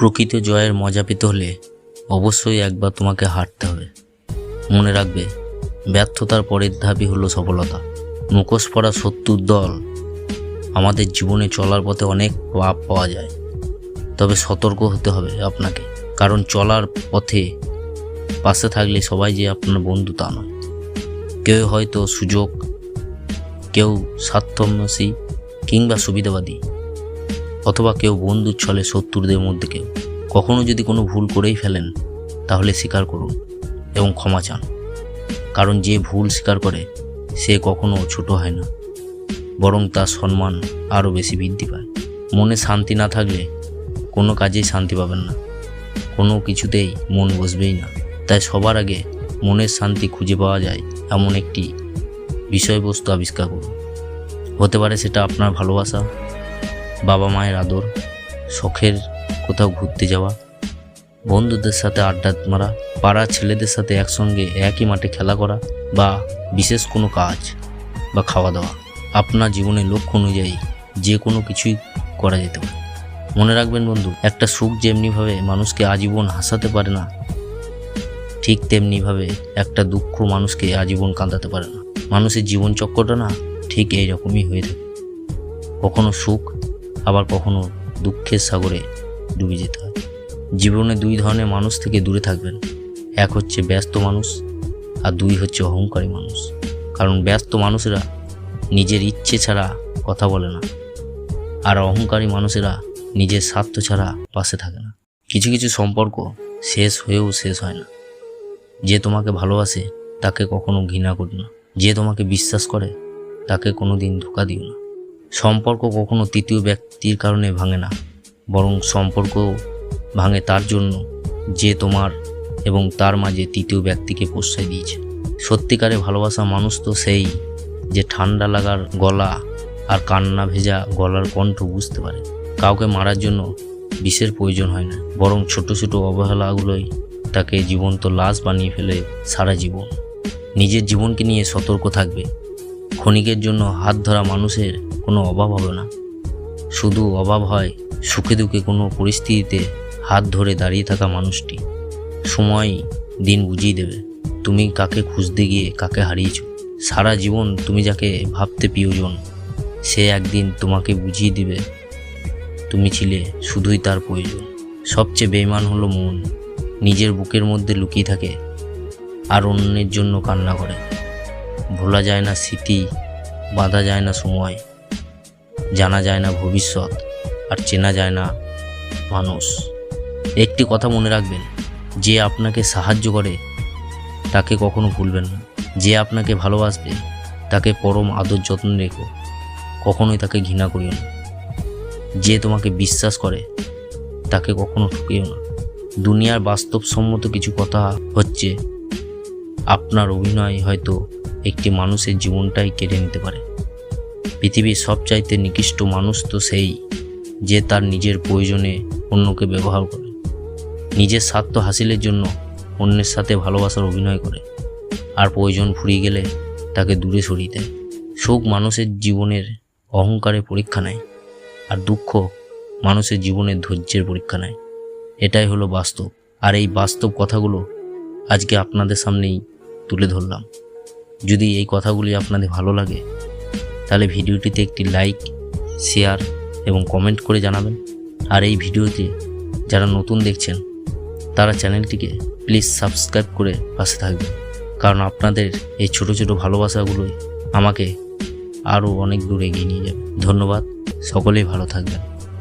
প্রকৃত জয়ের মজা পেতে হলে অবশ্যই একবার তোমাকে হারতে হবে। মনে রাখবে, ব্যর্থতার পরের ধাপই হলো সফলতা। মুখোশ পরা শত্রুর দল আমাদের জীবনে চলার পথে অনেক পাপ পাওয়া যায়, তবে সতর্ক হতে হবে আপনাকে, কারণ চলার পথে পাশে থাকলে সবাই যে আপনার বন্ধু তা নয়। কেউ হয়তো সুযোগ, কেউ স্বার্থন্বেষী কিংবা সুবিধাবাদী, অথবা কেউ বন্ধুর ছলে শত্রুদের মধ্যে কেউ। কখনো যদি কোনো ভুল করেই ফেলেন তাহলে স্বীকার করুন এবং ক্ষমা চান, কারণ যে ভুল স্বীকার করে সে কখনো ছোট হয় না, বরং তার সম্মান আরও বেশি বৃদ্ধি পায়। মনে শান্তি না থাকলে কোনো কাজেই শান্তি পাবেন না, কোনো কিছুতেই মন বসবেই না। তাই সবার আগে মনের শান্তি খুঁজে পাওয়া যায় এমন একটি বিষয়বস্তু আবিষ্কার করুন। হতে পারে সেটা আপনার ভালোবাসা, বাবা মায়ের আদর, শখের কোথাও ঘুরতে যাওয়া, বন্ধুদের সাথে আড্ডা মারা, পাড়ার ছেলেদের সাথে একসঙ্গে একই মাঠে খেলা করা, বা বিশেষ কোনো কাজ বা খাওয়া দাওয়া। আপনার জীবনের লক্ষ্য অনুযায়ী যে কোনো কিছুই করা যেতে পারে। মনে রাখবেন বন্ধু, একটা সুখ যেমনিভাবে মানুষকে আজীবন হাসাতে পারে না, ঠিক তেমনিভাবে একটা দুঃখ মানুষকে আজীবন কাঁদাতে পারে না। মানুষের জীবন চক্রটা না ঠিক এইরকমই হয়ে থাকে, কখনো সুখ আবার কখনো দুঃখের সাগরে ডুবে যেতে হয়। জীবনে দুই ধরনের মানুষ থেকে দূরে থাকবেন, এক হচ্ছে ব্যস্ত মানুষ আর দুই হচ্ছে অহংকারী মানুষ। কারণ ব্যস্ত মানুষেরা নিজের ইচ্ছে ছাড়া কথা বলে না, আর অহংকারী মানুষেরা নিজের স্বার্থ ছাড়া পাশে থাকে না। কিছু কিছু সম্পর্ক শেষ হয়েও শেষ হয় না। যে তোমাকে ভালোবাসে তাকে কখনো ঘৃণা করো না, যে তোমাকে বিশ্বাস করে তাকে কোনো দিন ধোঁকা দিও না। সম্পর্ক কখনো তৃতীয় ব্যক্তির কারণে ভাঙে না, বরং সম্পর্ক ভাঙে তার জন্য যে তোমার এবং তার মাঝে তৃতীয় ব্যক্তিকে প্রশ্রয় দিয়েছে। সত্যিকারে ভালোবাসা মানুষ তো সেই যে ঠান্ডা লাগার গলা আর কান্না ভেজা গলার কণ্ঠ বুঝতে পারে। কাউকে মারার জন্য বিষের প্রয়োজন হয় না, বরং ছোট ছোট অবহেলাগুলোই তাকে জীবন্ত লাশ বানিয়ে ফেলে সারা জীবন। নিজের জীবনকে নিয়ে সতর্ক থাকবে। ক্ষণিকের জন্য হাত ধরা মানুষের কোনো অভাব হবে না, শুধু অভাব হয় সুখে দুঃখে কোনো পরিস্থিতিতে হাত ধরে দাঁড়িয়ে থাকা মানুষটি। সময় দিন বুঝিয়ে দেবে তুমি কাকে খুঁজতে গিয়ে কাকে হারিয়েছ। সারা জীবন তুমি যাকে ভাবতে প্রিয়জন, সে একদিন তোমাকে বুঝিয়ে দিবে তুমি ছিলে শুধুই তার প্রয়োজন। সবচেয়ে বেঈমান হলো মন, নিজের বুকের মধ্যে লুকিয়ে থাকে আর অন্যের জন্য কান্না করে। ভোলা যায় না স্মৃতি, বাঁধা যায় না সময়, জানা যায় না ভবিষ্যৎ, আর চেনা যায় না মানুষ। একটি কথা মনে রাখবেন, যে আপনাকে সাহায্য করে তাকে কখনো ভুলবেন না, যে আপনাকে ভালোবাসবে তাকে পরম আদর যত্ন রেখো, কখনোই তাকে ঘৃণা করিও না। যে তোমাকে বিশ্বাস করে তাকে কখনো ঠকিও না। দুনিয়ার বাস্তবসম্মত কিছু কথা হচ্ছে, আপনার অভিনয় হয়তো একটি মানুষের জীবনটাই কেড়ে নিতে পারে। পৃথিবীর সবচাইতে নিকৃষ্ট মানুষ তো সেই যে তার নিজের প্রয়োজনে অন্যকে ব্যবহার করে, নিজের স্বার্থ হাসিলের জন্য অন্যের সাথে ভালোবাসার অভিনয় করে, আর প্রয়োজন ফুরিয়ে গেলে তাকে দূরে সরিয়ে দেয়। সুখ মানুষের জীবনের অহংকারের পরীক্ষা নেয়, আর দুঃখ মানুষের জীবনের ধৈর্যের পরীক্ষা নেয়। এটাই হলো বাস্তব, আর এই বাস্তব কথাগুলো আজকে আপনাদের সামনেই তুলে ধরলাম। যদি এই কথাগুলি আপনাদের ভালো লাগে তাহলে ভিডিওটিতে একটি লাইক, শেয়ার এবং কমেন্ট করে জানাবেন। আর এই ভিডিওতে যারা নতুন দেখছেন তারা চ্যানেলটিকে প্লিজ সাবস্ক্রাইব করে পাশে থাকবেন, কারণ আপনাদের এই ছোট ছোট ভালোবাসাগুলোই আমাকে আরও অনেক দূর এগিয়ে নিয়ে যাবে। ধন্যবাদ, সকলেই ভালো থাকবেন।